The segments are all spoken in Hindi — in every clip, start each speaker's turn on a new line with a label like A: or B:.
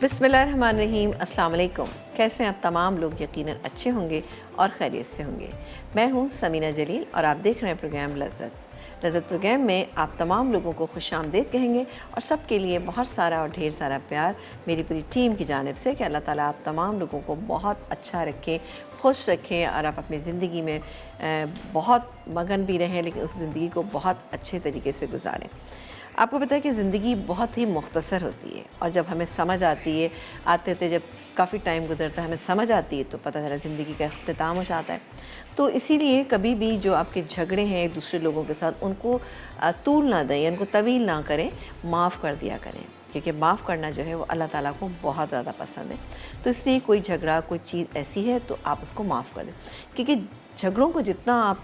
A: बिस्मिल्लाहिर्रहमानिर्रहीम, अस्सलाम वालेकुम। कैसे हैं आप तमाम लोग? यकीनन अच्छे होंगे और खैरियत से होंगे। मैं हूं समीना जलील और आप देख रहे हैं प्रोग्राम लज़्ज़त प्रोग्राम में आप तमाम लोगों को खुशामदीद कहेंगे और सबके लिए बहुत सारा और ढेर सारा प्यार मेरी पूरी टीम की जानिब से कि अल्लाह ताला आप तमाम लोगों को बहुत अच्छा रखें, खुश रखें और आप अपनी ज़िंदगी में बहुत मगन भी रहें, लेकिन उस ज़िंदगी को बहुत अच्छे तरीके से गुजारें। आपको पता है कि ज़िंदगी बहुत ही मुख्तसर होती है और जब हमें समझ आती है, आते जब काफ़ी टाइम गुजरता है, हमें समझ आती है तो पता चला ज़िंदगी का अख्तिताम हो जाता है। तो इसीलिए कभी भी जो आपके झगड़े हैं दूसरे लोगों के साथ, उनको तूल ना दें, उनको तवील ना करें, माफ़ कर दिया करें, क्योंकि माफ़ करना जो है वो अल्लाह ताला को बहुत ज़्यादा पसंद है। तो इसलिए कोई झगड़ा, कोई चीज़ ऐसी है तो आप उसको माफ़ कर दें, क्योंकि झगड़ों को जितना आप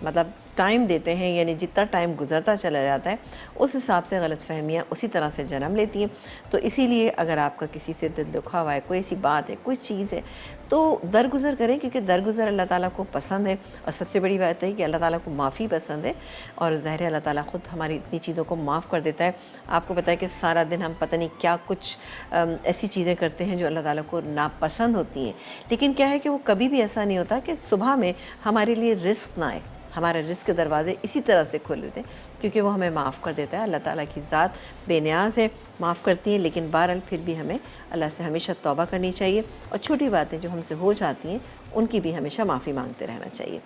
A: मतलब टाइम देते हैं, यानी जितना टाइम गुजरता चला जाता है, उस हिसाब से गलतफ़हमियाँ उसी तरह से जन्म लेती हैं। तो इसीलिए अगर आपका किसी से दिल दुखा हुआ है, कोई ऐसी बात है, कोई चीज़ है, तो दरगुज़र करें, क्योंकि दरगुज़र अल्लाह ताला को पसंद है। और सबसे बड़ी बात है कि अल्लाह ताला को माफ़ी पसंद है और ज़ाहिर है अल्लाह ताला ख़ुद हमारी इतनी चीज़ों को माफ़ कर देता है। आपको पता है कि सारा दिन हम पता नहीं क्या कुछ ऐसी चीज़ें करते हैं जो अल्लाह ताला को नापसंद होती हैं, लेकिन क्या है कि वो कभी भी ऐसा नहीं होता कि सुबह में हमारे लिए रिस्क ना आए। हमारे रिस्क के दरवाज़े इसी तरह से खोल देते हैं, क्योंकि वो हमें माफ़ कर देता है। अल्लाह ताला की ज़ात बेनियाज़ है, माफ़ करती है, लेकिन बहरहाल फिर भी हमें अल्लाह से हमेशा तौबा करनी चाहिए और छोटी बातें जो हमसे हो जाती हैं उनकी भी हमेशा माफ़ी मांगते रहना चाहिए।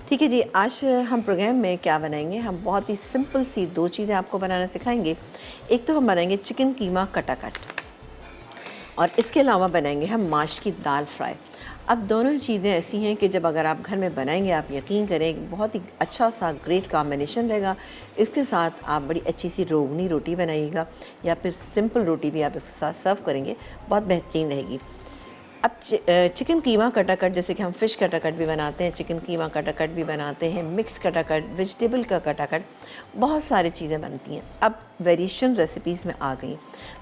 A: ठीक है जी, आज हम प्रोग्राम में क्या बनाएंगे? हम बहुत ही सिंपल सी दो चीज़ें आपको बनाना सिखाएंगे। एक तो हम बनाएंगे चिकन कीमा कटाकट और इसके अलावा बनाएंगे हम माश की दाल फ्राई। अब दोनों चीज़ें ऐसी हैं कि जब अगर आप घर में बनाएंगे, आप यकीन करें बहुत ही अच्छा सा ग्रेट कॉम्बिनेशन रहेगा। इसके साथ आप बड़ी अच्छी सी रोगनी रोटी बनाइएगा या फिर सिंपल रोटी भी आप इसके साथ सर्व करेंगे, बहुत बेहतरीन रहेगी। अब चिकन कीमा कटाकट, जैसे कि हम फ़िश कटाकट भी बनाते हैं, चिकन कीमा कटाकट भी बनाते हैं, मिक्स कटाकट, वेजिटेबल का कटाकट, बहुत सारी चीज़ें बनती हैं। अब वेरिएशन रेसिपीज़ में आ गई,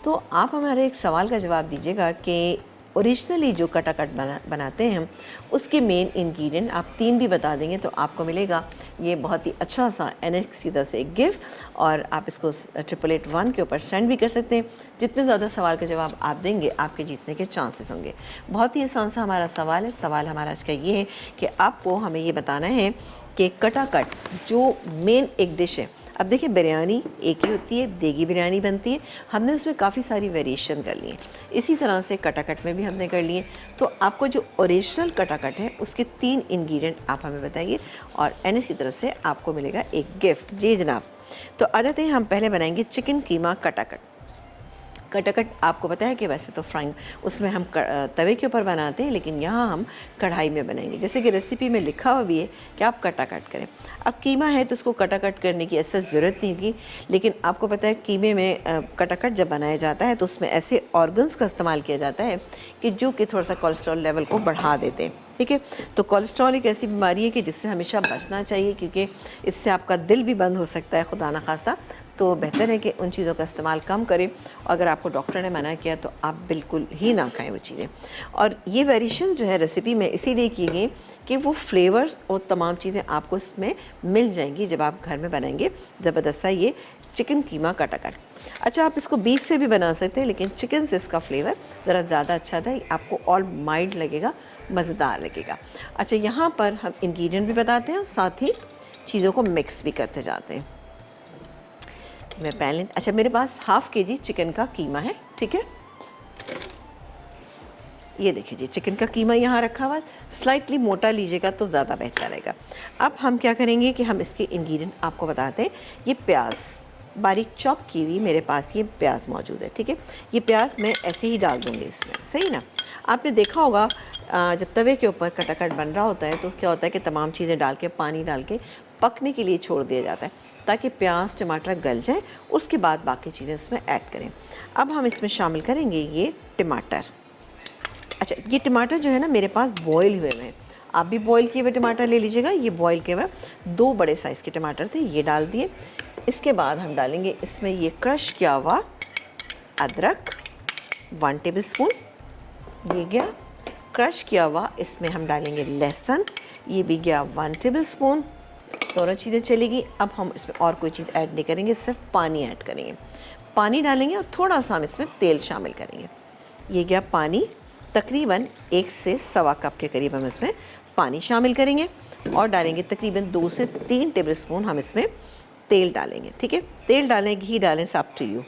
A: तो आप हमारे एक सवाल का जवाब दीजिएगा कि ओरिजिनली जो कटाकट बनाते हैं हम, उसके मेन इंग्रेडिएंट आप 3 भी बता देंगे तो आपको मिलेगा ये बहुत ही अच्छा सा एनेक्स की तरह से एक गिफ्ट। और आप इसको 8881 के ऊपर सेंड भी कर सकते हैं। जितने ज़्यादा सवाल का जवाब आप देंगे, आपके जीतने के चांसेस होंगे। बहुत ही आसान सा हमारा सवाल है। सवाल हमारा आज का ये है कि आपको हमें ये बताना है कि कटाकट जो मेन एक डिश है, अब देखिए बिरयानी एक ही होती है, देगी बिरयानी बनती है, हमने उसमें काफ़ी सारी वेरिएशन कर ली है, इसी तरह से कटाकट में भी हमने कर लिए। तो आपको जो ओरिजिनल कटाकट है उसके 3 इंग्रेडिएंट आप हमें बताइए और एनएस की तरफ से आपको मिलेगा एक गिफ्ट। जी जनाब, तो आ जाते हैं, हम पहले बनाएंगे चिकन कीमा कटाकट। कटाकट आपको पता है कि वैसे तो फ्राइंग उसमें हम तवे के ऊपर बनाते हैं, लेकिन यहाँ हम कढ़ाई में बनाएंगे, जैसे कि रेसिपी में लिखा हुआ भी है कि आप कटाकट करें। अब कीमा है तो उसको कटाकट करने की ऐसा ज़रूरत नहीं होगी, लेकिन आपको पता है कीमे में कटाकट जब बनाया जाता है तो उसमें ऐसे ऑर्गन्स का इस्तेमाल किया जाता है कि जो कि थोड़ा सा कोलेस्ट्रॉल लेवल को बढ़ा देते हैं। ठीक है, तो कोलेस्ट्रॉल एक ऐसी बीमारी है कि जिससे हमेशा बचना चाहिए, क्योंकि इससे आपका दिल भी बंद हो सकता है, खुदा ना खास्ता। तो बेहतर है कि उन चीज़ों का इस्तेमाल कम करें। अगर आपको डॉक्टर ने मना किया तो आप बिल्कुल ही ना खाएं वो चीज़ें। और ये वेरिएशन जो है रेसिपी में इसीलिए की गई कि वो फ्लेवर्स और तमाम चीज़ें आपको इसमें मिल जाएंगी जब आप घर में बनाएंगे। ज़बरदस्त सा ये चिकन कीमा कटाकट। अच्छा, आप इसको बीफ से भी बना सकते हैं, लेकिन चिकन से इसका फ्लेवर ज़रा ज़्यादा अच्छा था, आपको और माइल्ड लगेगा, मज़ेदार लगेगा। अच्छा, यहाँ पर हम इंग्रेडिएंट भी बताते हैं और साथ ही चीज़ों को मिक्स भी करते जाते हैं। मैं पहले, अच्छा, मेरे पास हाफ़ केजी चिकन का कीमा है। ठीक है, ये देखिए जी, चिकन का कीमा यहाँ रखा हुआ है। स्लाइटली मोटा लीजिएगा तो ज़्यादा बेहतर रहेगा। अब हम क्या करेंगे कि हम इसके इंग्रेडिएंट आपको बताते हैं। ये प्याज बारीक चॉप की हुई मेरे पास ये प्याज मौजूद है। ठीक है, ये प्याज मैं ऐसे ही डाल दूँगी इसमें, सही ना। आपने देखा होगा जब तवे के ऊपर कटाकट बन रहा होता है तो क्या होता है कि तमाम चीज़ें डाल के, पानी डाल के पकने के लिए छोड़ दिया जाता है, ताकि प्याज टमाटर गल जाए, उसके बाद बाकी चीज़ें इसमें ऐड करें। अब हम इसमें शामिल करेंगे ये टमाटर। अच्छा, ये टमाटर जो है ना मेरे पास बॉयल हुए हैं, आप भी बॉयल किए हुए टमाटर ले लीजिएगा। ये बॉयल किए हुए 2 बड़े साइज़ के टमाटर थे, ये डाल दिए। इसके बाद हम डालेंगे इसमें ये क्रश किया हुआ अदरक 1 टेबलस्पून, ये गया। क्रश किया हुआ इसमें हम डालेंगे लहसुन, ये भी गया 1 टेबलस्पून। दोनों चीज़ें चलेगी। अब हम इसमें और कोई चीज़ ऐड नहीं करेंगे, सिर्फ पानी ऐड करेंगे। पानी डालेंगे और थोड़ा सा हम इसमें तेल शामिल करेंगे। ये गया पानी, तकरीबन 1 से सवा कप के करीब हम इसमें पानी शामिल करेंगे और डालेंगे तकरीबन 2 से 3 टेबलस्पून हम इसमें तेल डालेंगे। ठीक है, तेल डालें, घी डालें, अप टू यू।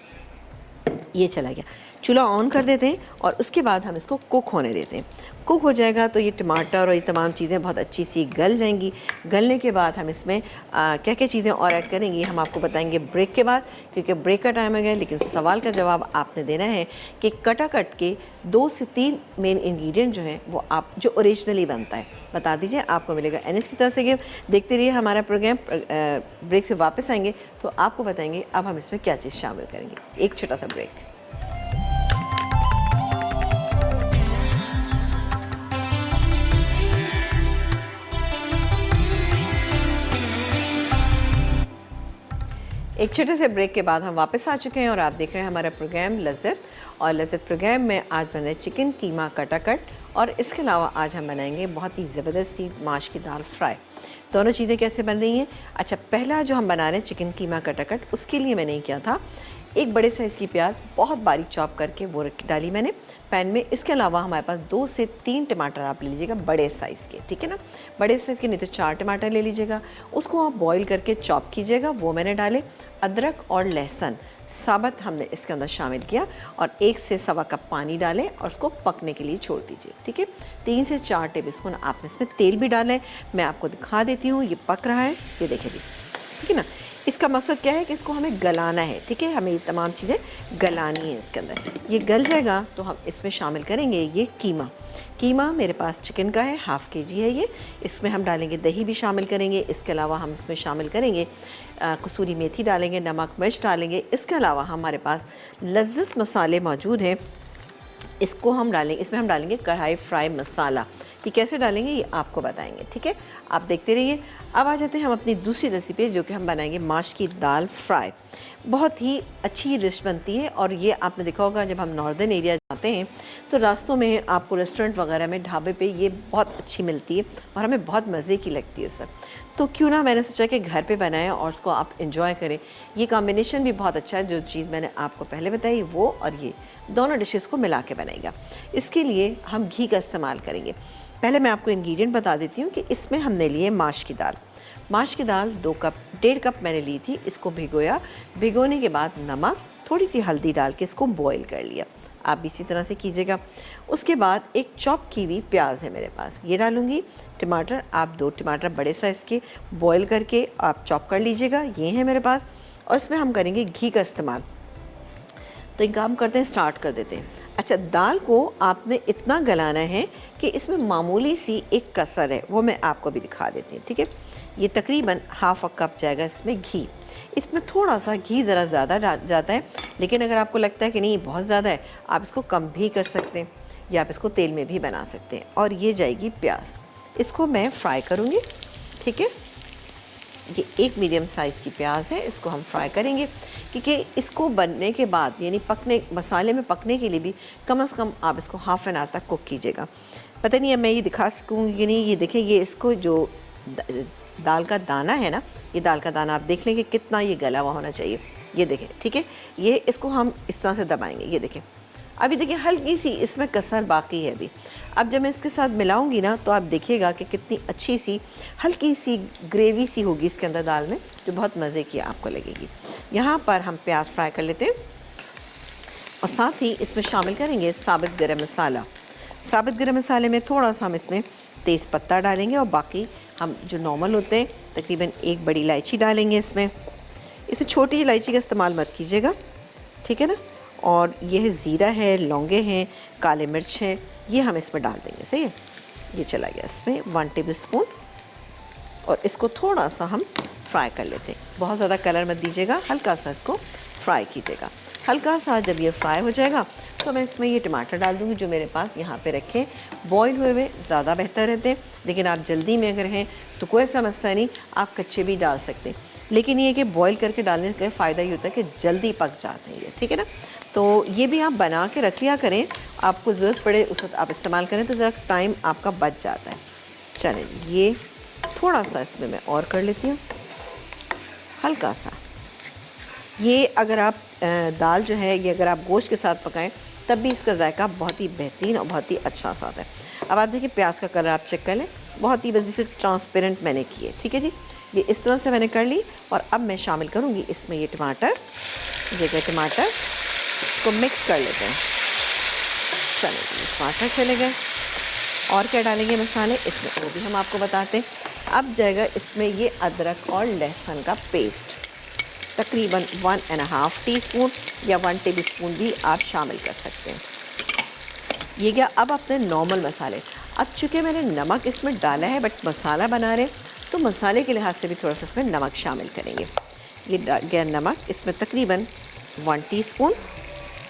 A: ये चला गया, चूल्हा ऑन कर देते हैं और उसके बाद हम इसको कुक होने देते हैं। कुक हो जाएगा तो ये टमाटर और ये तमाम चीज़ें बहुत अच्छी सी गल जाएंगी। गलने के बाद हम इसमें क्या क्या चीज़ें और ऐड करेंगे हम आपको बताएंगे ब्रेक के बाद, क्योंकि ब्रेक का टाइम हो गया। लेकिन सवाल का जवाब आपने देना है कि कटाकट के 2 से 3 मेन इंग्रेडिएंट जो हैं वो आप जो ओरिजिनली बनता है बता दीजिए। आपको मिलेगा एनएस की तरफ से गिफ्ट। देखते रहिए हमारा प्रोग्राम। ब्रेक से वापस आएंगे तो आपको बताएंगे अब हम इसमें क्या चीज़ शामिल करेंगे। एक छोटा सा ब्रेक। एक छोटे से ब्रेक के बाद हम वापस आ चुके हैं और आप देख रहे हैं हमारा प्रोग्राम लज़्ज़त। और लज़्ज़त प्रोग्राम में आज बना है चिकन कीमा कटाकट और इसके अलावा आज हम बनाएंगे बहुत ही ज़बरदस्त सी माश की दाल फ्राई। दोनों चीज़ें कैसे बन रही हैं? अच्छा, पहला जो हम बना रहे हैं चिकन कीमा कटाकट, उसके लिए मैंने किया था एक बड़े साइज़ की प्याज बहुत बारीक चॉप करके वो डाली मैंने पैन में। इसके अलावा हमारे पास 2 से 3 टमाटर आप ले लीजिएगा बड़े साइज़ के। ठीक है ना, बड़े साइज़ के, नहीं तो 4 टमाटर ले लीजिएगा। उसको आप बॉईल करके चॉप कीजिएगा, वो मैंने डाले। अदरक और लहसुन साबुत हमने इसके अंदर शामिल किया और 1 से सवा कप पानी डालें और उसको पकने के लिए छोड़ दीजिए। ठीक है, 3 से 4 टेबलस्पून आपने इसमें तेल भी डाला है। मैं आपको दिखा देती हूँ, ये पक रहा है, ये देखिए जी। ठीक है ना, इसका मकसद क्या है कि इसको हमें गलाना है। ठीक है, हमें ये तमाम चीज़ें गलानी है इसके अंदर। ये गल जाएगा तो हम इसमें शामिल करेंगे ये कीमा। कीमा मेरे पास चिकन का है, हाफ़ केजी है ये। इसमें हम डालेंगे दही भी शामिल करेंगे। इसके अलावा हम इसमें शामिल करेंगे कसूरी मेथी डालेंगे, नमक मिर्च डालेंगे। इसके अलावा हमारे पास लज़्ज़त मसाले मौजूद हैं, इसको हम डालेंगे। इसमें हम डालेंगे कढ़ाई फ्राई मसाला। ये कैसे डालेंगे ये आपको बताएंगे। ठीक है, आप देखते रहिए। अब आ जाते हैं हम अपनी दूसरी रेसिपी, जो कि हम बनाएंगे माश की दाल फ्राई। बहुत ही अच्छी डिश बनती है और ये आपने देखा होगा जब हम नॉर्दर्न एरिया जाते हैं तो रास्तों में आपको रेस्टोरेंट वगैरह में, ढाबे पे ये बहुत अच्छी मिलती है और हमें बहुत मज़े की लगती है सब। तो क्यों ना, मैंने सोचा कि घर पे बनाएं और उसको आप एंजॉय करें। ये कॉम्बिनेशन भी बहुत अच्छा है, जो चीज़ मैंने आपको पहले बताई वो और ये दोनों डिशेस को मिला के बनाएगा। इसके लिए हम घी का इस्तेमाल करेंगे। पहले मैं आपको इंग्रेडिएंट बता देती हूँ कि इसमें हमने लिए माश की दाल। माश की दाल 2 कप, 1.5 कप मैंने ली थी। इसको भिगोया, भिगोने के बाद नमक, थोड़ी सी हल्दी डाल के इसको बॉईल कर लिया। आप भी इसी तरह से कीजिएगा। उसके बाद एक चॉप की हुई प्याज है मेरे पास, ये डालूंगी। टमाटर, आप 2 टमाटर बड़े साइज़ के बॉईल करके आप चॉप कर लीजिएगा, ये है मेरे पास। और इसमें हम करेंगे घी का इस्तेमाल। तो एक काम करते हैं, स्टार्ट कर देते हैं। अच्छा, दाल को आपने इतना गलाना है कि इसमें मामूली सी एक कसर है, वो मैं आपको भी दिखा देती हूँ। ठीक है, ये तकरीबन हाफ़ कप जाएगा इसमें घी। इसमें थोड़ा सा घी ज़रा ज़्यादा जाता है, लेकिन अगर आपको लगता है कि नहीं बहुत ज़्यादा है, आप इसको कम भी कर सकते हैं या आप इसको तेल में भी बना सकते हैं। और ये जाएगी प्याज, इसको मैं फ्राई करूँगी। ठीक है, ये एक मीडियम साइज़ की प्याज है, इसको हम फ्राई करेंगे क्योंकि इसको बनने के बाद यानी पकने, मसाले में पकने के लिए भी कम से कम आप इसको हाफ़ एन आवर तक कुक कीजिएगा। पता नहीं है मैं ये दिखा सकूँगी कि नहीं। ये देखें, ये इसको जो दाल का दाना है ना, ये दाल का दाना आप देख लेंगे कितना ये गला हुआ होना चाहिए। ये देखें, ठीक है, ये इसको हम इस तरह से दबाएंगे। ये देखें, अभी देखिए हल्की सी इसमें कसर बाकी है अभी। अब जब मैं इसके साथ मिलाऊंगी ना तो आप देखिएगा कि कितनी अच्छी सी हल्की सी ग्रेवी सी होगी इसके अंदर दाल में, जो बहुत मज़े की आपको लगेगी। यहाँ पर हम प्याज फ्राई कर लेते हैं और साथ ही इसमें शामिल करेंगे साबुत गरम मसाला। साबुत गरम मसाले में थोड़ा सा हम इसमें तेज़ पत्ता डालेंगे और बाकी हम जो नॉर्मल होते हैं तकरीबन 1 बड़ी इलायची डालेंगे इसमें। छोटी इलायची का इस्तेमाल मत कीजिएगा, ठीक है ना। और ये है ज़ीरा है, लौंगे हैं, काले मिर्च है, ये हम इसमें डाल देंगे। सही है, ये चला गया इसमें 1 टेबल स्पून। और इसको थोड़ा सा हम फ्राई कर लेते हैं, बहुत ज़्यादा कलर मत दीजिएगा, हल्का सा इसको फ्राई कीजिएगा। हल्का सा जब ये फ्राई हो जाएगा तो मैं इसमें ये टमाटर डाल दूँगी जो मेरे पास यहाँ पे रखे। बॉईल हुए हुए ज़्यादा बेहतर रहते हैं, लेकिन आप जल्दी में अगर हैं तो कोई ऐसा मसला नहीं, आप कच्चे भी डाल सकते हैं। लेकिन ये कि बॉईल करके डालने का फ़ायदा ये होता है कि जल्दी पक जाते हैं ये, ठीक है ना। तो ये भी आप बना के रख लिया करें, आपको ज़रूरत पड़े उस वक्त आप इस्तेमाल करें तो ज़रा टाइम आपका बच जाता है। चलें, ये थोड़ा सा इसमें मैं और कर लेती हूँ, हल्का सा। ये अगर आप दाल जो है ये अगर आप गोश्त के साथ पकाएं तब भी इसका जायका बहुत ही बेहतरीन और बहुत ही अच्छा सा आता है। अब आप देखिए प्याज का कलर आप चेक कर लें, बहुत ही बस जिसे ट्रांसपेरेंट मैंने किए, ठीक है जी। ये इस तरह से मैंने कर ली और अब मैं शामिल करूँगी इसमें ये टमाटर, टमाटर को मिक्स कर लेते हैं। चले टमाटर चले गए। और क्या डालेंगे मसाले इसमें वो भी हम आपको बताते हैं। अब जाएगा इसमें ये अदरक और लहसुन का पेस्ट, तकरीबन 1.5 टीस्पून या 1 टेबलस्पून भी आप शामिल कर सकते हैं। ये क्या अब अपने नॉर्मल मसाले, अब चूँकि मैंने नमक इसमें डाला है बट मसाला बना रहे तो मसाले के लिहाज से भी थोड़ा सा इसमें नमक शामिल करेंगे। ये गया नमक, इसमें तकरीबन 1 टीस्पून।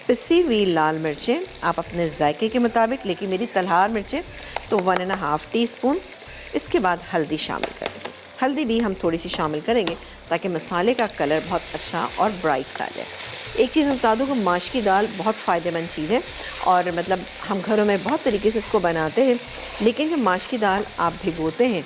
A: पिसी हुई लाल मिर्चें आप अपने जायके के मुताबिक, लेकिन मेरी तलहार मिर्चें तो 1.5 टीस्पून। इसके बाद हल्दी शामिल करें, हल्दी भी हम थोड़ी सी शामिल करेंगे ताकि मसाले का कलर बहुत अच्छा और ब्राइट सा आ जाए। एक चीज़ हम बता दूँ कि माश की दाल बहुत फ़ायदेमंद चीज़ है और मतलब हम घरों में बहुत तरीके से इसको बनाते हैं, लेकिन जब माश की दाल आप भिगोते हैं,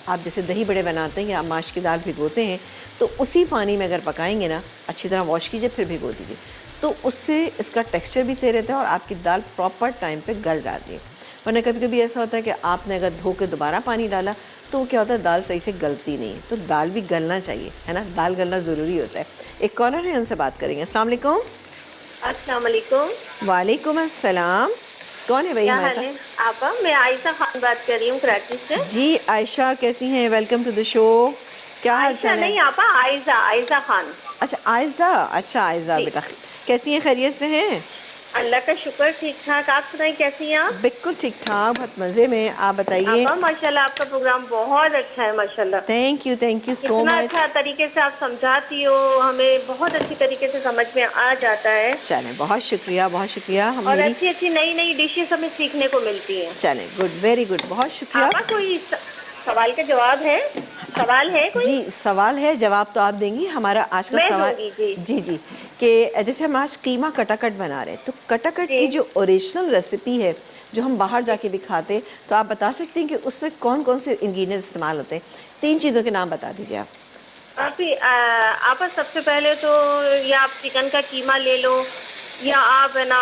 A: आप जैसे दही बड़े बनाते हैं या माश की दाल भिगोते हैं तो उसी पानी में अगर पकाएंगे ना, अच्छी तरह वॉश कीजिए फिर भिगो दीजिए, तो उससे इसका टेक्सचर भी सही रहता है और आपकी दाल प्रॉपर टाइम पे गल जाती है। वरना कभी कभी ऐसा होता है कि आपने अगर धो के दोबारा पानी डाला तो क्या होता है, दाल सही से गलती नहीं है। तो दाल भी गलना चाहिए, है ना, दाल गलना ज़रूरी होता है। एक कॉलर है, उनसे बात करेंगे। अस्सलाम वालेकुम।
B: अस्सलाम वालेकुम।
A: वालेकुम अस्सलाम। कौन है भाई
B: क्या
A: हमारे
B: हाल है
A: साथ?
B: आपा? मैं आयशा खान बात कर रही हूँ कराची से।
A: जी आयशा, कैसी हैं? Welcome to the show. क्या हाल
B: आयशा
A: चाल है?
B: नहीं आपा, आयशा, आयशा खान।
A: अच्छा आयजा, अच्छा आयजा
B: जी।
A: बेटा, कैसी हैं? खैरियत से हैं?
B: अल्लाह का शुक्र, ठीक ठाक। आप सुनाई कैसी हैं आप?
A: बिल्कुल ठीक ठाक, बहुत मज़े में। आप बताइए।
B: आपा माशाल्लाह आपका प्रोग्राम बहुत अच्छा है माशाल्लाह।
A: थैंक यू सो
B: इतना
A: मच।
B: अच्छा तरीके से आप समझाती हो, हमें बहुत अच्छी तरीके से समझ में आ जाता है
A: चलें, बहुत शुक्रिया, बहुत शुक्रिया। हम
B: और
A: मेरी
B: अच्छी अच्छी नई नई डिशेस हमें सीखने को मिलती हैं।
A: चलें, गुड, वेरी गुड, बहुत शुक्रिया।
B: आपा कोई सवाल का जवाब है? सवाल है कोई?
A: जी सवाल है, जवाब तो आप देंगी। हमारा आज का
B: मैं
A: सवाल
B: दूंगी, जी।
A: जी जी, कि जैसे हम आज कीमा कटाकट बना रहे हैं, तो कटाकट
B: जी।
A: की जो ओरिजिनल रेसिपी है जो हम बाहर जाके भी खाते हैं, तो आप बता सकते हैं कि उसमें कौन कौन से इंग्रेडिएंट्स इस्तेमाल होते हैं? 3 चीज़ों के नाम बता दीजिए आप।
B: आप सबसे पहले तो या आप चिकन का कीमा ले लो या आप है ना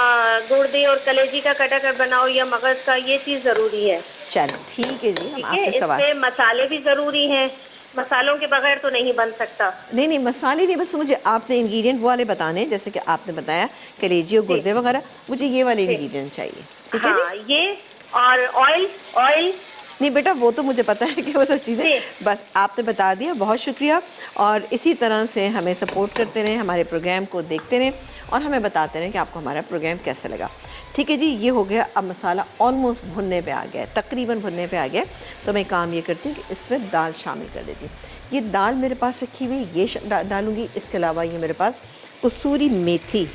B: गुर्दे और कलेजी का कटाकट बनाओ या मगज का, ये चीज़ ज़रूरी है।
A: चलो ठीक है जी, हम
B: ठीक है,
A: आपके सवाल।
B: इसमें मसाले भी ज़रूरी हैं, मसालों के बगैर तो नहीं बन सकता।
A: नहीं नहीं, मसाले नहीं, बस मुझे आपने इंग्रेडिएंट वाले बताने हैं, जैसे कि आपने बताया कलेजी और गुर्दे वगैरह, मुझे ये वाले
B: जी।
A: इंग्रेडिएंट चाहिए। ठीक है
B: हाँ,
A: जी।
B: ये और ऑयल, ऑयल
A: नहीं बेटा, वो तो मुझे पता है कि वो सब चीज़ें, बस आपने बता दिया, बहुत शुक्रिया। और इसी तरह से हमें सपोर्ट करते रहें, हमारे प्रोग्राम को देखते रहें और हमें बताते रहें कि आपको हमारा प्रोग्राम कैसा लगा। ठीक है जी, ये हो गया। अब मसाला ऑलमोस्ट भुनने पे आ गया है, तकरीबन भुनने पे आ गया है, तो मैं काम ये करती हूँ कि इसमें दाल शामिल कर देती हूँ। ये दाल मेरे पास रखी हुई, ये डालूँगी। इसके अलावा ये मेरे पास कसूरी मेथी,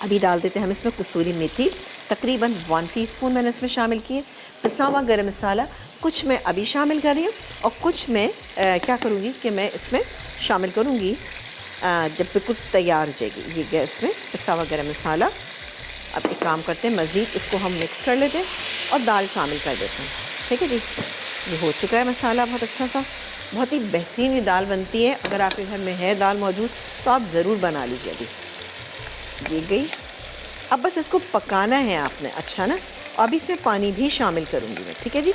A: अभी डाल देते हैं हम इसमें कसूरी मेथी, तकरीबन 1 टीस्पून मैंने इसमें शामिल किए। पिसा हुआ गरम मसाला कुछ मैं अभी शामिल कर रही हूँ और कुछ मैं क्या करूँगी कि मैं इसमें शामिल करूँगी जब बिल्कुल तैयार हो जाएगी। ये गया इसमें पिसा हुआ गरम मसाला। अब एक काम करते हैं, मज़ीद इसको हम मिक्स कर लेते हैं और दाल शामिल कर देते हैं। ठीक है जी, ये हो चुका है मसाला बहुत अच्छा सा, बहुत ही बेहतरीन ये दाल बनती है। अगर आपके घर में है दाल मौजूद तो आप ज़रूर बना लीजिए। अभी ये गई, अब बस इसको पकाना है आपने, अच्छा ना। अब इसमें पानी भी शामिल करूँगी मैं। ठीक है जी,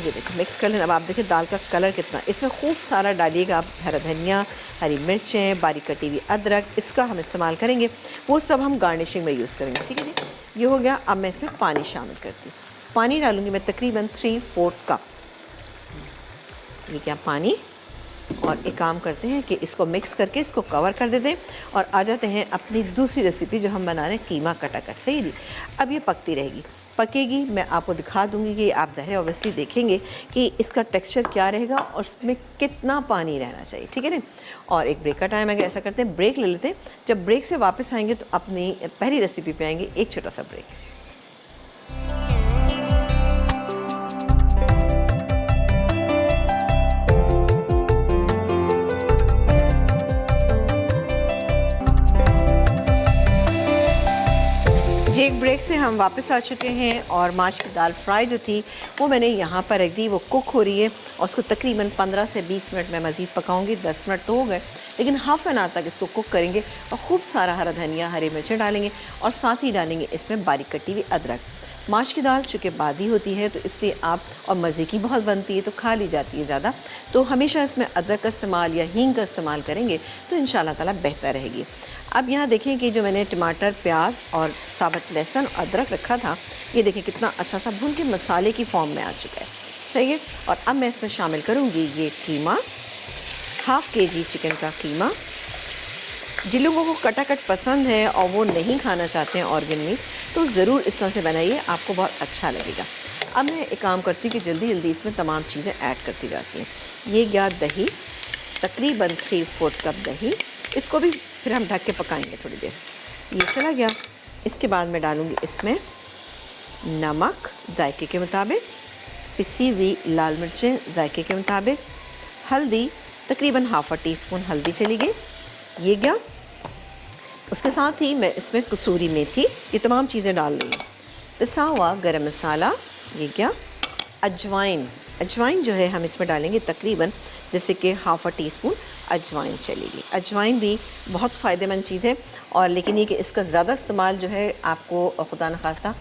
A: ये देखो मिक्स कर लेना। अब आप देखिए दाल का कलर कितना, इसमें खूब सारा डालिएगा आप, हरा धनिया, हरी मिर्चें, बारीक कटी हुई अदरक, इसका हम इस्तेमाल करेंगे, वो सब हम गार्निशिंग में यूज़ करेंगे। ठीक है जी, ये हो गया। अब मैं इसमें पानी शामिल करती हूँ। पानी डालूँगी मैं तकरीबन 3/4 कप। ये क्या पानी, और एक काम करते हैं कि इसको मिक्स करके इसको कवर कर देते हैं और आ जाते हैं अपनी दूसरी रेसिपी जो हम बना रहे हैं, कीमा कटाकट। सही जी, अब ये पकती रहेगी, पकेगी, मैं आपको दिखा दूंगी कि आप ज़ाहिर ऑब्वियसली देखेंगे कि इसका टेक्सचर क्या रहेगा और उसमें कितना पानी रहना चाहिए। ठीक है ना। और एक ब्रेक का टाइम है, ऐसा करते हैं ब्रेक ले लेते हैं। जब ब्रेक से वापस आएंगे तो अपनी पहली रेसिपी पे आएंगे। एक छोटा सा ब्रेक। जी, एक ब्रेक से हम वापस आ चुके हैं और माश की दाल फ्राई जो थी वो मैंने यहाँ पर रख दी, वो कुक हो रही है और उसको तकरीबन 15 से 20 मिनट मैं मज़ीद पकाऊंगी। 10 मिनट तो हो गए, लेकिन हाफ़ एन आवर तक इसको कुक करेंगे और खूब सारा हरा धनिया, हरी मिर्चें डालेंगे और साथ ही डालेंगे इसमें बारीक कटी हुई अदरक। माश की दाल चूँकि बादी होती है तो इसलिए आप, और मज़े की बहुत बनती है तो खा ली जाती है ज़्यादा, तो हमेशा इसमें अदरक का इस्तेमाल या हींग का इस्तेमाल करेंगे तो इंशाल्लाह ताला बेहतर रहेगी। अब यहाँ देखें कि जो मैंने टमाटर, प्याज और साबुत लहसुन, अदरक रखा था, ये देखें कितना अच्छा सा भून के मसाले की फॉर्म में आ चुका है। सही है। और अब मैं इसमें शामिल करूँगी ये कीमा, हाफ़ kg चिकन का कीमा। जिन लोगों को कटाकट पसंद है और वो नहीं खाना चाहते हैं ऑर्गन मीट, तो ज़रूर इस तरह से बनाइए, आपको बहुत अच्छा लगेगा। अब मैं एक काम करती हूँ कि जल्दी जल्दी इसमें तमाम चीज़ें ऐड करती जाती हैं। ये गया दही, तकरीबन 3/4 कप दही, इसको भी फिर हम ढक के पकाएंगे थोड़ी देर। ये चला गया। इसके बाद मैं डालूँगी इसमें नमक जायके के मुताबिक, पिसी हुई लाल मिर्चें जायके के मुताबिक, हल्दी तकरीबन ½ टीस्पून हल्दी चली गई, ये गया। उसके साथ ही मैं इसमें कसूरी मेथी, ये तमाम चीज़ें डाल रही हूँ। पिसा हुआ गरम मसाला, ये क्या, अजवाइन, अजवाइन जो है हम इसमें डालेंगे तकरीबन जैसे कि ½ टीस्पून अजवाइन चलेगी। अजवाइन भी बहुत फ़ायदेमंद चीज़ है, और लेकिन ये कि इसका ज़्यादा इस्तेमाल जो है आपको खुदा न खास्ता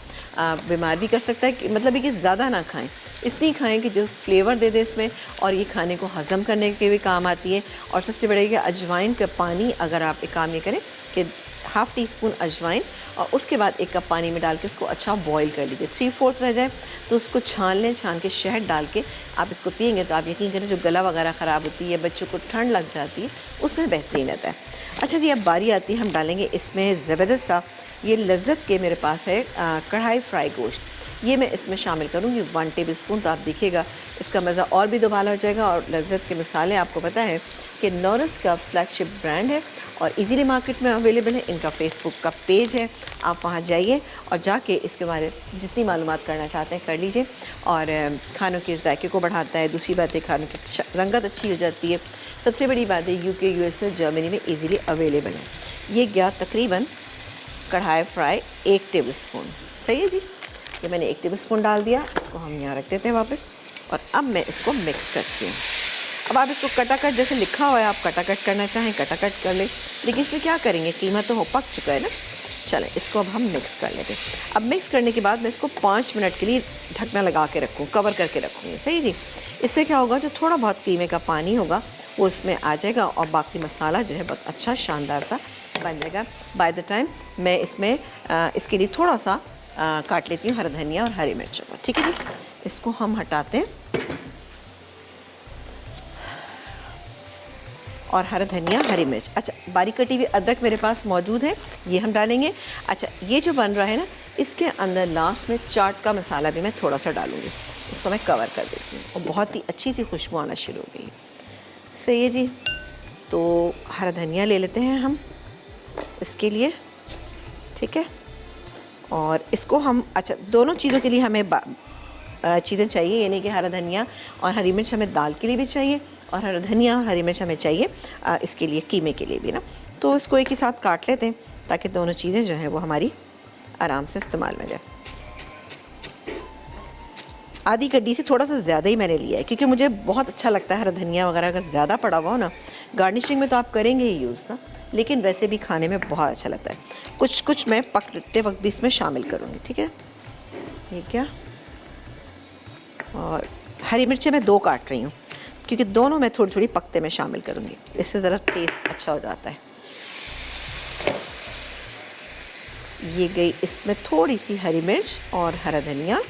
A: बीमार भी कर सकता है, कि मतलब ये कि ज़्यादा ना खाएं, इसलिए खाएं कि जो फ्लेवर दे दे इसमें, और ये खाने को हज़म करने के भी काम आती है। और सबसे बड़ा कि अजवाइन का पानी, अगर आप एक काम ये करें कि ½ टीस्पून अजवाइन और उसके बाद 1 कप पानी में डाल के इसको अच्छा बॉईल कर लीजिए, 3/4 रह जाए तो उसको छान लें। छान के शहद डाल के आप इसको पिएंगे तो आप यकीन करें जो गला वगैरह ख़राब होती है, बच्चों को ठंड लग जाती है, उसमें बेहतरीन रहता है। अच्छा जी, अब बारी आती है, हम डालेंगे इसमें ज़बरदस्त सा, ये लज्जत के मेरे पास है कढ़ाई फ्राई गोश्त, ये मैं इसमें शामिल करूँगी 1 टेबलस्पून। तो आप देखिएगा इसका मज़ा और भी दोबारा हो जाएगा। और लज्जत के मसाले आपको पता है कि नौरस का फ्लैगशिप ब्रांड है और इजीली मार्केट में अवेलेबल है। इनका फेसबुक का पेज है, आप वहाँ जाइए और जाके इसके बारे में जितनी मालूमात करना चाहते हैं कर लीजिए। और खानों के जायके को बढ़ाता है। दूसरी बात है, खानों की रंगत अच्छी हो जाती है। सबसे बड़ी बात है UK, USA, जर्मनी में इजीली अवेलेबल है। ये गया तकरीबन कढ़ाई फ्राई 1 टेबलस्पून। सही है जी, ये मैंने 1 टेबलस्पून डाल दिया। इसको हम यहाँ रख देते हैं वापस, और अब मैं इसको मिक्स करती हूँ। अब आप इसको कटाकट, जैसे लिखा हुआ है आप कटाकट करना चाहें कटाकट कर लें, लेकिन इसमें क्या करेंगे, कीमा तो हो पक चुका है ना। चलें, इसको अब हम मिक्स कर लेते हैं। अब मिक्स करने के बाद मैं इसको 5 मिनट के लिए ढकना लगा के रखूँ, कवर करके रखूँगी। सही जी, इससे क्या होगा, जो थोड़ा बहुत कीमे का पानी होगा वो इसमें आ जाएगा और बाकी मसाला जो है बहुत अच्छा शानदार सा बन जाएगा। बाय द टाइम मैं इसमें इसके लिए थोड़ा सा काट लेती हूँ हरा धनिया और हरी मिर्चों को। ठीक है जी, इसको हम हटाते हैं और हरा धनिया, हरी मिर्च, अच्छा बारीक कटी हुई अदरक मेरे पास मौजूद है, ये हम डालेंगे। अच्छा, ये जो बन रहा है ना, इसके अंदर लास्ट में चाट का मसाला भी मैं थोड़ा सा डालूँगी। इसको मैं कवर कर देती हूँ और बहुत ही अच्छी सी खुशबू आना शुरू हो गई। सही है जी, तो हरा धनिया ले लेते हैं हम इसके लिए। ठीक है, और इसको हम, अच्छा दोनों चीज़ों के लिए हमें चीज़ें चाहिए, यानी कि हरा धनिया और हरी मिर्च हमें दाल के लिए भी चाहिए, और हरा धनिया और हरी मिर्च हमें चाहिए इसके लिए, कीमे के लिए भी ना। तो इसको एक ही साथ काट लेते हैं ताकि दोनों चीज़ें जो हैं वो हमारी आराम से इस्तेमाल में जाए। आधी कड्डी से थोड़ा सा ज़्यादा ही मैंने लिया है, क्योंकि मुझे बहुत अच्छा लगता है हरा धनिया वगैरह अगर ज़्यादा पड़ा हुआ हो ना। गार्निशिंग में तो आप करेंगे ही यूज़ ना, लेकिन वैसे भी खाने में बहुत अच्छा लगता है। कुछ कुछ मैं पकते वक्त भी इसमें शामिल करूँगी। ठीक है, ये क्या, और हरी मिर्चें मैं 2 काट रही हूँ, क्योंकि दोनों मैं थोड़ी थोड़ी पकते में शामिल करूँगी, इससे ज़रा टेस्ट अच्छा हो जाता है। ये गई इसमें थोड़ी सी हरी मिर्च और हरा धनिया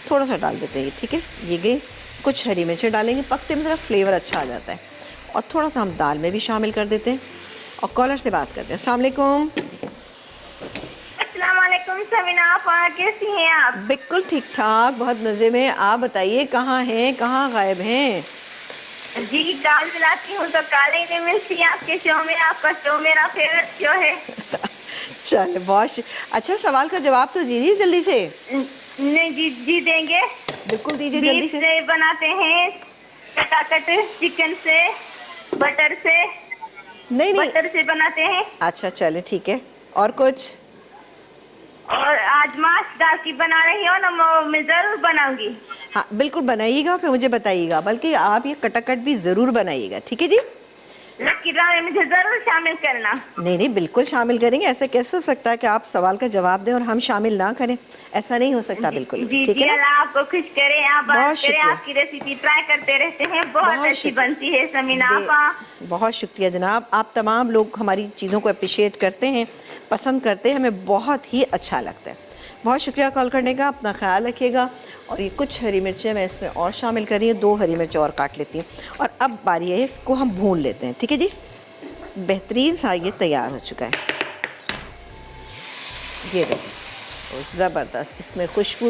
A: थोड़ा सा डाल देते हैं। ठीक है, ये गई, कुछ हरी मिर्चें डालेंगे, पकते में ज़रा फ्लेवर अच्छा आ जाता है। और थोड़ा सा हम दाल में भी शामिल कर देते हैं। और कॉलर से बात करते हैं। अस्सलाम वालेकुम।
B: अस्सलाम वालेकुम समीना, आप कैसी हैं आप?
A: बिल्कुल ठीक ठाक, बहुत मज़े में। आप बताइए कहाँ हैं, कहाँ गायब हैं?
B: जी, दाल मिलाती हूँ तो काले नहीं मिलती आपके शो में। आपका शो मेरा फेवरेट शो है।
A: चल बहुत अच्छा, सवाल का जवाब तो दीजिए जल्दी से।
B: नहीं जी देंगे,
A: बिल्कुल दीजिए जल्दी से।
B: बनाते हैं कटाकट, चिकन से, बटर से।
A: नहीं
B: बटर से बनाते हैं।
A: अच्छा चले ठीक है, और कुछ?
C: और आज माश दाल की बना रही हो ना, मैं जरूर बनाऊंगी।
A: हाँ बिल्कुल बनाइएगा, फिर मुझे बताइएगा, बल्कि आप ये कटाकट भी ज़रूर बनाइएगा, ठीक है जी।
C: लकी ड्रा में मुझे जरूर शामिल करना।
A: नहीं नहीं, बिल्कुल शामिल करेंगे। ऐसा कैसे हो सकता है कि आप सवाल का जवाब दें और हम शामिल ना करें? ऐसा नहीं हो सकता बिल्कुल भी,
C: जी
A: ठीक
C: जी,
A: है ना।
C: अल्लाह आपको खुश करे, आप
A: बहुत
C: बात करें,
A: शुक्रिया।
C: आपकी रेसिपी ट्राई करते रहते हैं, बहुत अच्छी
A: शुक्रिया।
C: बनती है समीना
A: बे-
C: आपा।
A: बहुत शुक्रिया जनाब, आप तमाम लोग हमारी चीज़ों को अप्रिशिएट करते हैं, पसंद करते हैं, हमें बहुत ही अच्छा लगता है। बहुत शुक्रिया कॉल करने का, अपना ख्याल रखिएगा। और ये कुछ हरी मिर्चें मैं इसमें और शामिल कर रही हूँ, 2 हरी मिर्च और काट लेती हूँ। और अब बारी है, इसको हम भून लेते हैं, ठीक है जी। बेहतरीन सा ये तैयार हो चुका है, ये देखिए, ज़बरदस्त इसमें खुशबू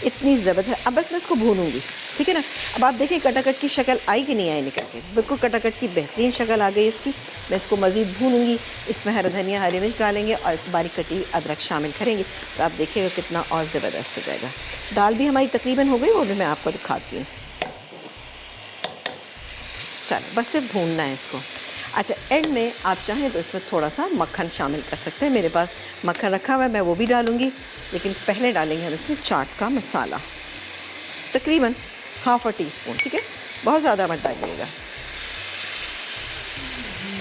A: इतनी ज़बरदस्त। अब बस मैं इसको भूनूंगी, ठीक है ना। अब आप देखिए कटाकट की शक्ल आई कि नहीं आई निकल के, बिल्कुल कटाकट की बेहतरीन शक्ल आ गई इसकी। मैं इसको मज़ीद भूनूंगी, इसमें हरा धनिया हरी मिर्च डालेंगे और बारीक कटी हुई अदरक शामिल करेंगे, तो आप देखिएगा कितना और ज़बरदस्त हो जाएगा। दाल भी हमारी तकरीबन हो गई, वो भी मैं आपको दिखाती हूँ। चलो बस सिर्फ भूनना है इसको। अच्छा, एंड में आप चाहें तो इसमें थोड़ा सा मक्खन शामिल कर सकते हैं, मेरे पास मक्खन रखा हुआ है, मैं वो भी डालूंगी। लेकिन पहले डालेंगे हम इसमें चाट का मसाला, तकरीबन ½ टीस्पून, ठीक है, बहुत ज़्यादा मत डालिएगा।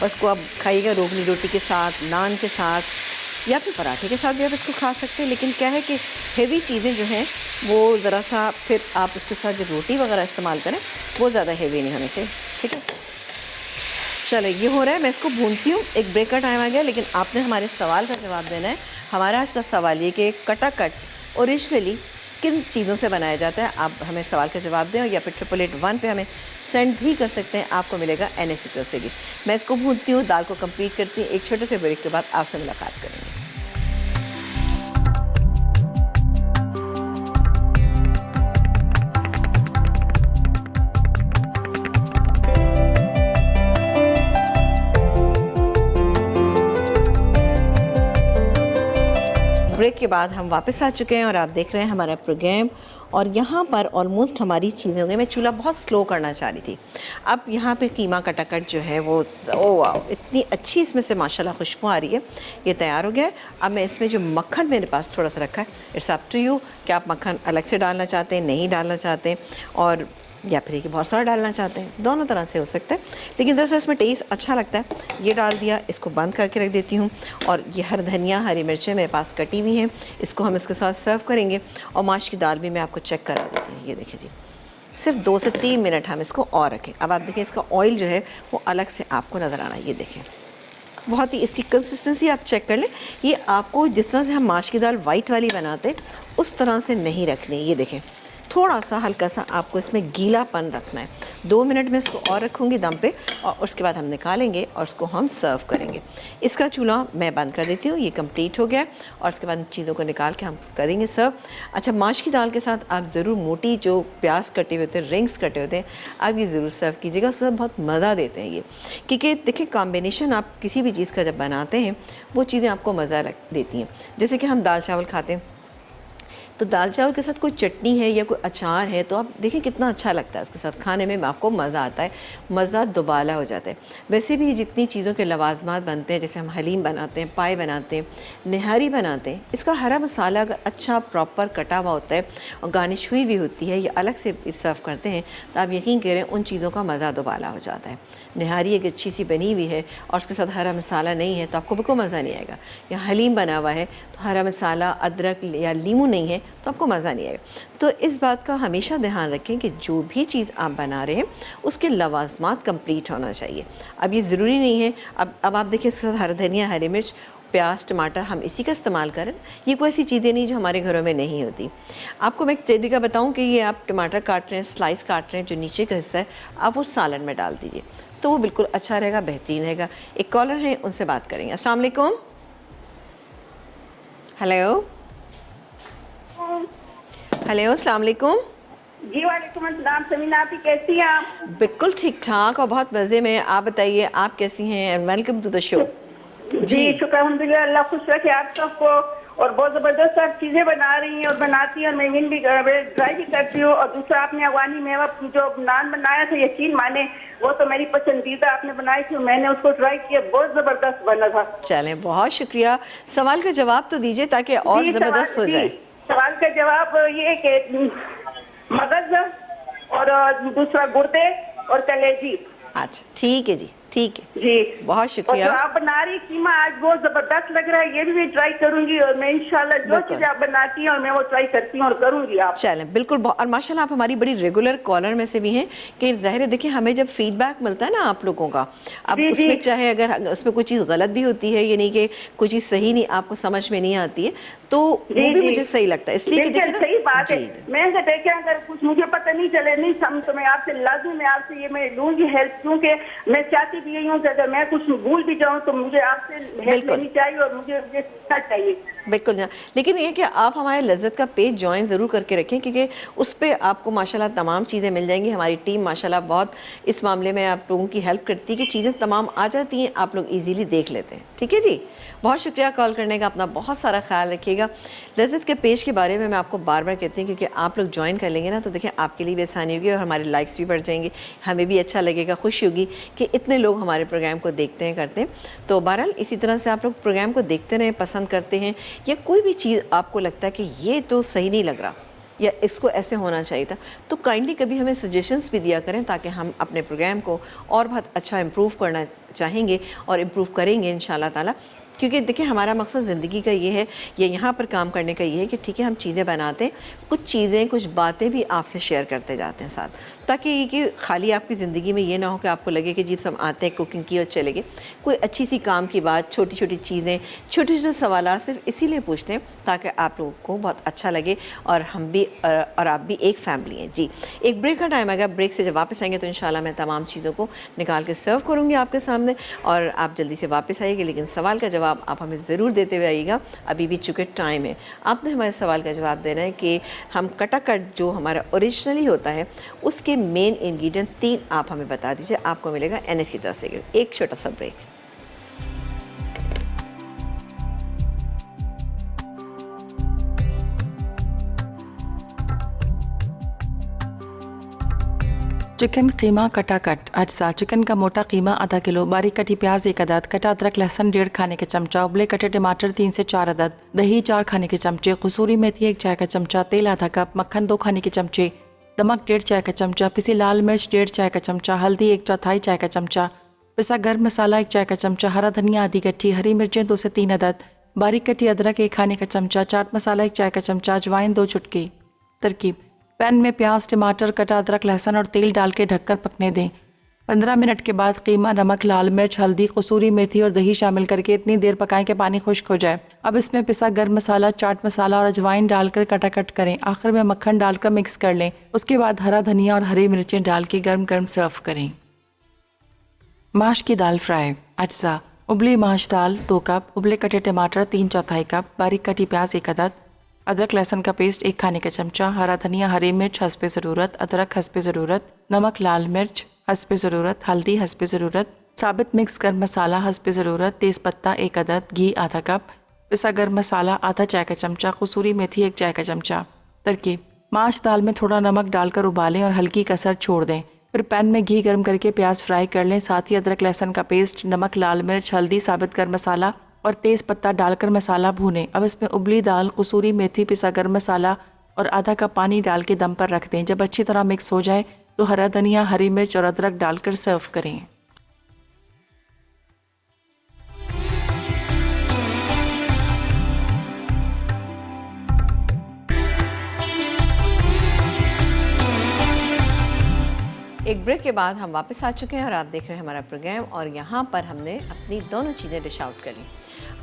A: बस को आप खाइएगा रोगनी रोटी के साथ, नान के साथ या फिर पराठे के साथ भी आप इसको खा सकते हैं। लेकिन क्या है कि हेवी चीज़ें जो हैं वो ज़रा सा, फिर आप उसके साथ जो रोटी वगैरह इस्तेमाल करें वो ज़्यादा हेवी नहीं होनी चाहिए, ठीक है। चलो ये हो रहा है, मैं इसको भूनती हूँ। एक ब्रेक का टाइम आ गया, लेकिन आपने हमारे सवाल का जवाब देना है। हमारा आज का सवाल ये कि कटाकट ओरिजिनली किन चीज़ों से बनाया जाता है। आप हमें सवाल का जवाब दें, या फिर 8881 पे हमें सेंड भी कर सकते हैं, आपको मिलेगा NSE से भी। मैं इसको भूनती हूँ, दाल को कंप्लीट करती हूँ। एक छोटे से ब्रेक के बाद आपसे मुलाकात करेंगे। ब्रेक के बाद हम वापस आ चुके हैं और आप देख रहे हैं हमारा प्रोग्राम। और यहाँ पर ऑलमोस्ट हमारी चीज़ें हो गई। मैं चूल्हा बहुत स्लो करना चाह रही थी। अब यहाँ पे कीमा कटाकट जो है वो, ओ वाह, इतनी अच्छी इसमें से माशाल्लाह खुशबू आ रही है। ये तैयार हो गया है। अब मैं इसमें जो मक्खन मेरे पास थोड़ा सा रखा है, इट्स अप टू यू कि आप मक्खन अलग से डालना चाहते हैं, नहीं डालना चाहते हैं, और या फिर कि बहुत सारा डालना चाहते हैं, दोनों तरह से हो सकता है। लेकिन दरअसल इसमें टेस्ट अच्छा लगता है। ये डाल दिया, इसको बंद करके रख देती हूँ। और ये हर धनिया हरी मिर्चें मेरे पास कटी हुई हैं, इसको हम इसके साथ सर्व करेंगे। और माश की दाल भी मैं आपको चेक करा देती हूँ। ये देखिए जी, सिर्फ 2 से 3 मिनट हम इसको और रखें। अब आप देखिए इसका ऑयल जो है वो अलग से आपको नज़र आना है। ये देखें, बहुत ही इसकी कंसिस्टेंसी आप चेक कर लें। ये आपको जिस तरह से हम माश की दाल वाइट वाली बनाते उस तरह से नहीं रखनी। ये देखें, थोड़ा सा हल्का सा आपको इसमें गीलापन रखना है। 2 मिनट में इसको और रखूँगी दम पे, और उसके बाद हम निकालेंगे और इसको हम सर्व करेंगे। इसका चूल्हा मैं बंद कर देती हूँ। ये कंप्लीट हो गया है, और उसके बाद चीज़ों को निकाल के हम करेंगे सर्व। अच्छा, माश की दाल के साथ आप ज़रूर मोटी जो प्याज कटे हुए होते हैं, रिंग्स कटे होते हैं, आप ये ज़रूर सर्व कीजिएगा। उसके साथ बहुत मज़ा देते हैं ये, क्योंकि देखिए कॉम्बिनेशन आप किसी भी चीज़ का जब बनाते हैं वो चीज़ें आपको मज़ा देती हैं। जैसे कि हम दाल चावल खाते हैं, तो दाल चावल के साथ कोई चटनी है या कोई अचार है, तो आप देखिए कितना अच्छा लगता है उसके साथ खाने में, आपको मज़ा आता है, मज़ा दुबाला हो जाता है। वैसे भी जितनी चीज़ों के लवाजमात बनते हैं, जैसे हम हलीम बनाते हैं, पाए बनाते हैं, निहारी बनाते हैं, इसका हरा मसाला अगर अच्छा प्रॉपर कटा हुआ होता है और गार्निश हुई भी होती है, ये अलग से सर्व करते हैं, तो आप यकीन करें उन चीज़ों का मज़ा दुबाला हो जाता है। निहारी एक अच्छी सी बनी हुई है और उसके साथ हरा मसाला नहीं है, तो आपको बिल्कुल मज़ा नहीं आएगा। या हलीम बना हुआ है तो हरा मसाला, अदरक या नींबू नहीं है, तो आपको मज़ा नहीं आएगा। तो इस बात का हमेशा ध्यान रखें कि जो भी चीज़ आप बना रहे हैं उसके लवाजमात कंप्लीट होना चाहिए। अब ये ज़रूरी नहीं है, अब आप देखिए इसके साथ हरा धनिया, हरी मिर्च, प्याज, टमाटर हम इसी का इस्तेमाल करें। ये कोई ऐसी चीज़ें नहीं जो हमारे घरों में नहीं होती। आपको मैं एक तरीका बताऊं कि ये आप टमाटर काट रहे हैं, स्लाइस काट रहे हैं, जो नीचे का हिस्सा है आप वो सालन में डाल दीजिए, तो वो बिल्कुल अच्छा रहेगा, बेहतरीन रहेगा। एक कॉलर है, उनसे बात करेंगे। अस्सलाम वालेकुम। हेलो हेलो, अस्सलाम वालेकुम।
C: जी वालेकुम अस्सलाम। समीना आप कैसी हैं आप?
A: बिल्कुल ठीक ठाक और बहुत मज़े में। आप बताइए आप कैसी हैं? And welcome to the show.
D: जी शुक्र अल्हम्दुलिल्लाह, अल्लाह खुश रखे आप सबको। और बहुत जबरदस्त आप चीजें बना रही हैं और बनाती हैं, और मैं विन भी ट्राई भी करती हूँ। और दूसरा आपने अफगानी मेवा जो नान बनाया था, यकीन माने वो तो मेरी पसंदीदा आपने बनाई थी, मैंने उसको ट्राई किया, बहुत जबरदस्त बना था।
A: चलें, बहुत शुक्रिया। सवाल का जवाब तो दीजिए ताकि और
D: जी,
A: ज़बरदस्त हो जाए।
D: सवाल का जवाब ये कि मगज और दूसरा गुर्दे और कलेजी।
A: अच्छा ठीक है जी, ठीक है
D: जी
A: बहुत
D: और
A: शुक्रिया।
D: जो आप बना रही कीमा आज बहुत जबरदस्त लग रहा है, ये भी ट्राई करूंगी। और मैं इंशाल्लाह जो
A: बिल्कुल।
D: चीज आप बनाती हैं और मैं वो ट्राई करती हूँ और करूंगी आप।
A: चलें बिल्कुल। और माशाल्लाह आप हमारी बड़ी रेगुलर कॉलर में से भी हैं कि ज़ाहिर है देखिए हमें जब फीडबैक मिलता है ना आप लोगों का, अब
D: जी,
A: उसमें
D: जी।
A: चाहे अगर उसमें कोई चीज़ गलत भी होती है, ये नहीं कि कोई चीज़ सही नहीं आपको समझ में नहीं आती है, तो वो भी मुझे सही लगता है, इसलिए कि देखिए ना
D: सही बात है।
A: जी,
D: मैं से देखें अगर कुछ मुझे पता नहीं चले नहीं समझ तो मैं आपसे लाजमी मैं आपसे ये मैं लूंगी हेल्प, क्योंकि मैं चाहती भी यही हूँ कि अगर मैं कुछ भूल भी जाऊँ तो मुझे आपसे हेल्प
A: बिल्कुल।
D: लेनी चाहिए और मुझे सीखना चाहिए।
A: बिल्कुल ना। लेकिन ये कि आप हमारे लज्जत का पेज ज्वाइन ज़रूर करके रखें, क्योंकि उस पर आपको माशाल्लाह तमाम चीज़ें मिल जाएंगी। हमारी टीम माशाल्लाह बहुत इस मामले में आप लोगों की हेल्प करती है कि चीज़ें तमाम आ जाती हैं, आप लोग इजीली देख लेते हैं। ठीक है जी, बहुत शुक्रिया कॉल करने का, अपना बहुत सारा ख्याल रखिएगा। लज्जत के पेज के बारे में मैं आपको बार बार कहती हूँ, क्योंकि आप लोग ज्वाइन कर लेंगे ना तो देखिए आपके लिए भी आसानी होगी और हमारे लाइक्स भी बढ़ जाएंगे, हमें भी अच्छा लगेगा, खुशी होगी कि इतने लोग हमारे प्रोग्राम को देखते हैं, करते हैं। तो बहरहाल इसी तरह से आप लोग प्रोग्राम को देखते रहें, पसंद करते हैं, या कोई भी चीज़ आपको लगता है कि ये तो सही नहीं लग रहा या इसको ऐसे होना चाहिए था, तो काइंडली कभी हमें सजेशंस भी दिया करें, ताकि हम अपने प्रोग्राम को और बहुत अच्छा इम्प्रूव करना चाहेंगे और इम्प्रूव करेंगे इंशाल्लाह ताला। क्योंकि देखिए हमारा मकसद ज़िंदगी का ये है, या यहाँ पर काम करने का ये है कि ठीक है हम चीज़ें बनाते हैं, कुछ चीज़ें कुछ बातें भी आपसे शेयर करते जाते हैं साथ, ताकि ये कि खाली आपकी ज़िंदगी में ये ना हो कि आपको लगे कि जी सब आते हैं कुकिंग की और चले गए। कोई अच्छी सी काम की बात, छोटी छोटी चीज़ें, छोटे छोटे सवालात सिर्फ इसीलिए पूछते हैं ताकि आप लोगों को बहुत अच्छा लगे और हम भी और आप भी एक फैमिली हैं। जी, एक ब्रेक का टाइम आएगा, ब्रेक से जब वापस आएंगे तो इंशाल्लाह मैं तमाम चीज़ों को निकाल के सर्व करूँगी आपके सामने और आप जल्दी से वापस आइएगा, लेकिन सवाल का जवाब आप हमें ज़रूर देते हुए आइएगा। अभी भी चूँकि टाइम है, आपने हमारे सवाल का जवाब देना है कि हम कटाकट जो हमारा ओरिजिनली होता है उसके मेन इंग्रेडिएंट 3 आप हमें बता दीजिए। आपको मिलेगा NS की तरफ से एक छोटा सा ब्रेक।
E: चिकन कीमा कटाकट अज्जा। चिकन का मोटा कीमा आधा किलो, बारीक कटी प्याज 1 अदद, कटा अदरक लहसुन 1.5 खाने के चमचा, उबले कटे टमाटर 3 से 4 अदद, दही 4 खाने के चमचे, कसूरी मेथी 1 चाय का चमचा, तेल आधा कप, मक्खन 2 खाने के चमचे, नमक 1.5 चाय का चमचा, पिसी लाल मिर्च 1.5 चाय का चमचा, हल्दी 1/4 चाय का चमचा, पिसा गर्म मसाला 1 चाय का चमचा, हरा धनिया आधी गट्ठी, हरी मिर्चें 2 से 3 अदद, बारीक कटी अदरक 1 खाने का चमचा, चाट मसाला 1 चाय का चमचा, अजवाइन 2 चुटकी। तरकीब: पैन में प्याज, टमाटर, कटा अदरक, लहसुन और तेल डाल के ढककर पकने दें। 15 मिनट के बाद कीमा, नमक, लाल मिर्च, हल्दी, कसूरी मेथी और दही शामिल करके इतनी देर पकाएं कि पानी खुश्क हो जाए। अब इसमें पिसा गर्म मसाला, चाट मसाला और अजवाइन डालकर कटाकट करें। आखिर में मक्खन डालकर मिक्स कर लें। उसके बाद हरा धनिया और हरी मिर्चें डाल के गर्म गर्म सर्व करें। माश की दाल फ्राई अज्जा: उबली माश दाल 2 कप, उबले कटे टमाटर 3/4 कप, बारीक कटी प्याज 1 अदद, अदरक लहसुन का पेस्ट 1 खाने का चमचा, हरा धनिया, हरी मिर्च हस्बे ज़रूरत, अदरक हस्बे ज़रूरत, नमक, लाल मिर्च हस्बे ज़रूरत, हल्दी हस्बे ज़रूरत, साबित मिक्स गर्म मसाला हस्बे ज़रूरत, तेज़पत्ता 1 अदद, घी आधा कप, पिसा गर्म मसाला आधा चाय का चमचा, कसूरी मेथी 1 चाय का चमचा। तरकीब: माश दाल में थोड़ा नमक डालकर उबालें और हल्की कसर छोड़ दें। फिर पैन में घी गर्म करके प्याज फ्राई कर लें। साथ ही अदरक लहसुन का पेस्ट, नमक, लाल मिर्च, हल्दी, साबित गर्म मसाला और तेज़ पत्ता डालकर मसाला भूनें। अब इसमें उबली दाल, कसूरी मेथी, पिसा गर्म मसाला और आधा कप पानी डाल के दम पर रख दें। जब अच्छी तरह मिक्स हो जाए तो हरा धनिया, हरी मिर्च और अदरक डालकर सर्व करें।
A: एक ब्रेक के बाद हम वापस आ चुके हैं और आप देख रहे हैं हमारा प्रोग्राम, और यहाँ पर हमने अपनी दोनों चीज़ें डिश आउट कर ली।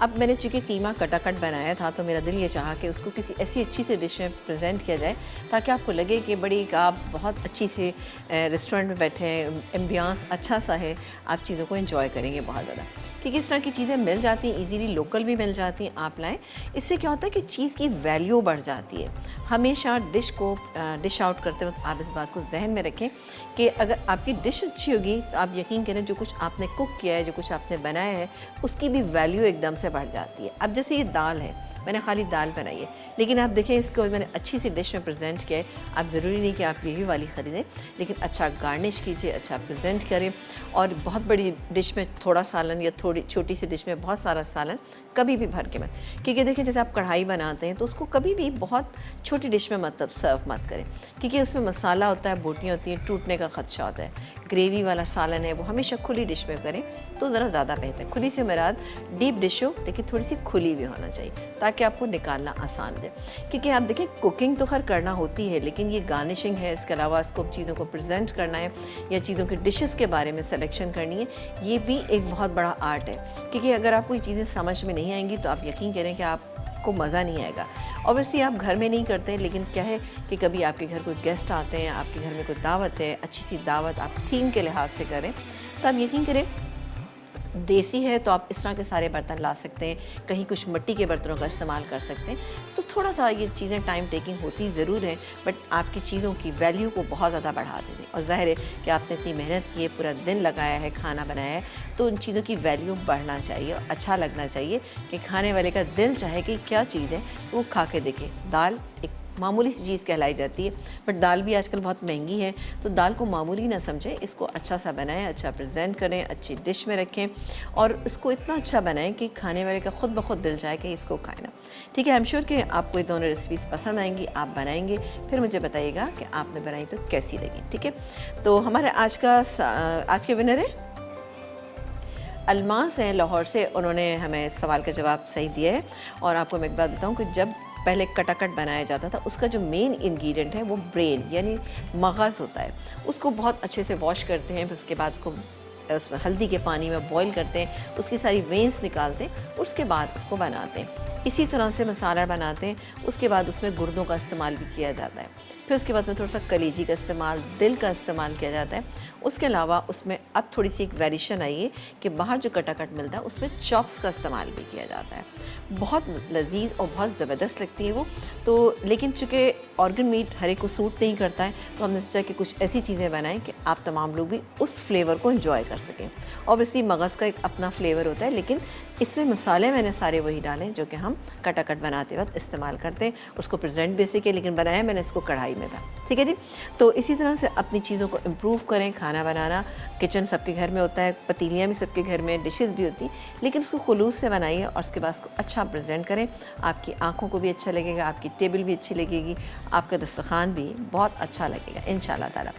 A: अब मैंने चूँकि कीमा कटाकट बनाया था तो मेरा दिल ये चाहा कि उसको किसी ऐसी अच्छी सी डिश में प्रेजेंट किया जाए ताकि आपको लगे कि बड़ी आप बहुत अच्छी से रेस्टोरेंट में बैठे हैं, एम्बियंस अच्छा सा है, आप चीज़ों को एंजॉय करेंगे बहुत ज़्यादा। क्योंकि इस तरह की चीज़ें मिल जाती हैं ईजीली, लोकल भी मिल जाती हैं, आप लाएँ। इससे क्या होता है कि चीज़ की वैल्यू बढ़ जाती है। हमेशा डिश आउट करते वक्त आप इस बात को जहन में रखें कि अगर आपकी डिश अच्छी होगी तो आप यकीन करें जो कुछ आपने कुक किया है, जो कुछ आपने बनाया है, उसकी भी वैल्यू एकदम से बढ़ जाती है। अब जैसे ये दाल है, मैंने खाली दाल बनाई है, लेकिन आप देखें इसको मैंने अच्छी सी डिश में प्रेजेंट किया है। आप ज़रूरी नहीं कि आप यही वाली ख़रीदें, लेकिन अच्छा गार्निश कीजिए, अच्छा प्रेजेंट करें। और बहुत बड़ी डिश में थोड़ा सालन या थोड़ी छोटी सी डिश में बहुत सारा सालन कभी भी भर के मत, क्योंकि देखें जैसे आप कढ़ाई बनाते हैं तो उसको कभी भी बहुत छोटी डिश में मतलब सर्व मत करें, क्योंकि उसमें मसाला होता है, बोटियाँ होती हैं, टूटने का खदशा होता है। ग्रेवी वाला सालन है वो हमेशा खुली डिश में करें तो ज़रा ज़्यादा बेहतर है। खुली से मुराद डीप डिश हो, लेकिन थोड़ी सी खुली भी होना चाहिए ताकि आपको निकालना आसान हो जाए। क्योंकि आप देखें कुकिंग तो खैर करना होती है, लेकिन ये गार्निशिंग है, इसके अलावा इसको चीज़ों को प्रेजेंट करना है या चीज़ों के डिशेस के बारे में सिलेक्शन करनी है, ये भी एक बहुत बड़ा आर्ट है। क्योंकि अगर आपको ये चीज़ें समझ में नहीं आएंगी तो आप यकीन करें कि आपको मज़ा नहीं आएगा। ऑब्वियसली आप घर में नहीं करते, लेकिन क्या है कि कभी आपके घर कोई गेस्ट आते हैं, आपके घर में कोई दावत है, अच्छी सी दावत आप थीम के लिहाज से करें, तो आप यकीन करें देसी है तो आप इस तरह के सारे बर्तन ला सकते हैं, कहीं कुछ मिट्टी के बर्तनों का इस्तेमाल कर सकते हैं। तो थोड़ा सा ये चीज़ें टाइम टेकिंग होती ज़रूर है, बट आपकी चीज़ों की वैल्यू को बहुत ज़्यादा बढ़ा देती है। और ज़ाहिर है कि आपने इतनी मेहनत की है, पूरा दिन लगाया है, खाना बनाया है, तो उन चीज़ों की वैल्यू बढ़ना चाहिए और अच्छा लगना चाहिए कि खाने वाले का दिल चाहे कि क्या चीज़ है वो खा के देखे। दाल एक मामूली सी चीज़ कहलाई जाती है, बट दाल भी आजकल बहुत महंगी है, तो दाल को मामूली ना समझें, इसको अच्छा सा बनाएं, अच्छा प्रेजेंट करें, अच्छी डिश में रखें और इसको इतना अच्छा बनाएं कि खाने वाले का खुद ब खुद दिल चाहे कि इसको खाए ना। ठीक है, आई एम श्योर कि आपको ये दोनों रेसिपीज़ पसंद आएंगी, आप बनाएंगे, फिर मुझे बताइएगा कि आपने बनाई तो कैसी लगी। ठीक है, तो हमारे आज के विनर है अलमास हैं लाहौर से। उन्होंने हमें सवाल का जवाब सही दिया है। और आपको मैं एक बात बताऊँ कि जब पहले कटाकट बनाया जाता था, उसका जो मेन इंग्रेडिएंट है वो ब्रेन यानी मगज़ होता है। उसको बहुत अच्छे से वॉश करते हैं, फिर उसके बाद उसको उसमें हल्दी के पानी में बॉईल करते हैं, उसकी सारी वेंस निकालते हैं, उसके बाद उसको बनाते हैं। इसी तरह से मसाला बनाते हैं, उसके बाद उसमें गुर्दों का इस्तेमाल भी किया जाता है, फिर उसके बाद में थोड़ा सा कलेजी का इस्तेमाल, दिल का इस्तेमाल किया जाता है। उसके अलावा उसमें अब थोड़ी सी एक वेरिएशन आई है कि बाहर जो कटाकट मिलता है उसमें चॉप्स का इस्तेमाल भी किया जाता है। बहुत लजीज और बहुत ज़बरदस्त लगती है वो। तो लेकिन चूँकि ऑर्गन मीट हर एक को सूट नहीं करता है, तो हमने सोचा कि कुछ ऐसी चीज़ें बनाएं कि आप तमाम लोग भी उस फ्लेवर को एंजॉय कर सकें। ऑब्वियसली मगज़ का एक अपना फ्लेवर होता है, लेकिन इसमें मसाले मैंने सारे वही डाले जो कि हम कटाकट बनाते वक्त इस्तेमाल करते हैं। उसको प्रेजेंट बेसिक है, लेकिन बनाया मैंने इसको कढ़ाई में था। ठीक है जी, तो इसी तरह से अपनी चीज़ों को इम्प्रूव करें। खाना बनाना, किचन सबके घर में होता है, पतीलियाँ भी सबके घर में, डिशेस भी होती, लेकिन उसको खुलूस से बनाइए और उसके बाद उसको अच्छा प्रेजेंट करें। आपकी आँखों को भी अच्छा लगेगा, आपकी टेबल भी अच्छी लगेगी, आपका दस्तरखान भी बहुत अच्छा लगेगा इंशाल्लाह ताला।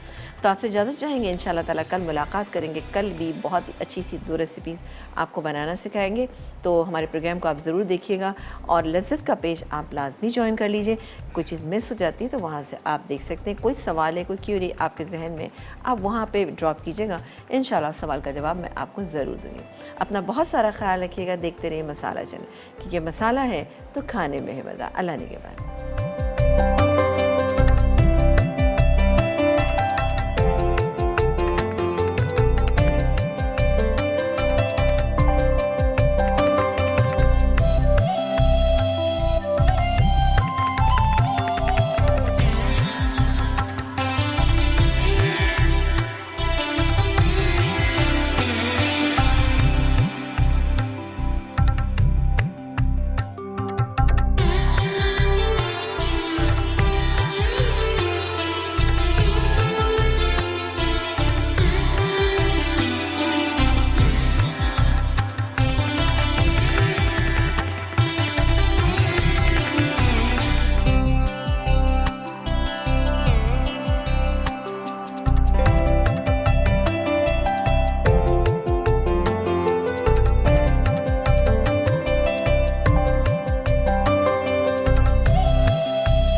A: तो आपसे इजाज़त चाहेंगे, इंशाल्लाह ताला कल मुलाकात करेंगे। कल भी बहुत ही अच्छी सी 2 रेसिपीज़ आपको बनाना सिखाएंगे। तो हमारे प्रोग्राम को आप ज़रूर देखिएगा और लज़्ज़त का पेज आप लाजमी ज्वाइन कर लीजिए। कोई चीज़ मिस हो जाती है तो वहाँ से आप देख सकते हैं। कोई सवाल है, कोई क्यूरी आपके जहन में, आप वहाँ पे ड्रॉप कीजिएगा, इंशाल्लाह सवाल का जवाब मैं आपको ज़रूर दूँगी। अपना बहुत सारा ख्याल रखिएगा, देखते रहिए मसाला चैनल, क्योंकि मसाला है तो खाने में है मज़ा। अल्लाह निगहबान।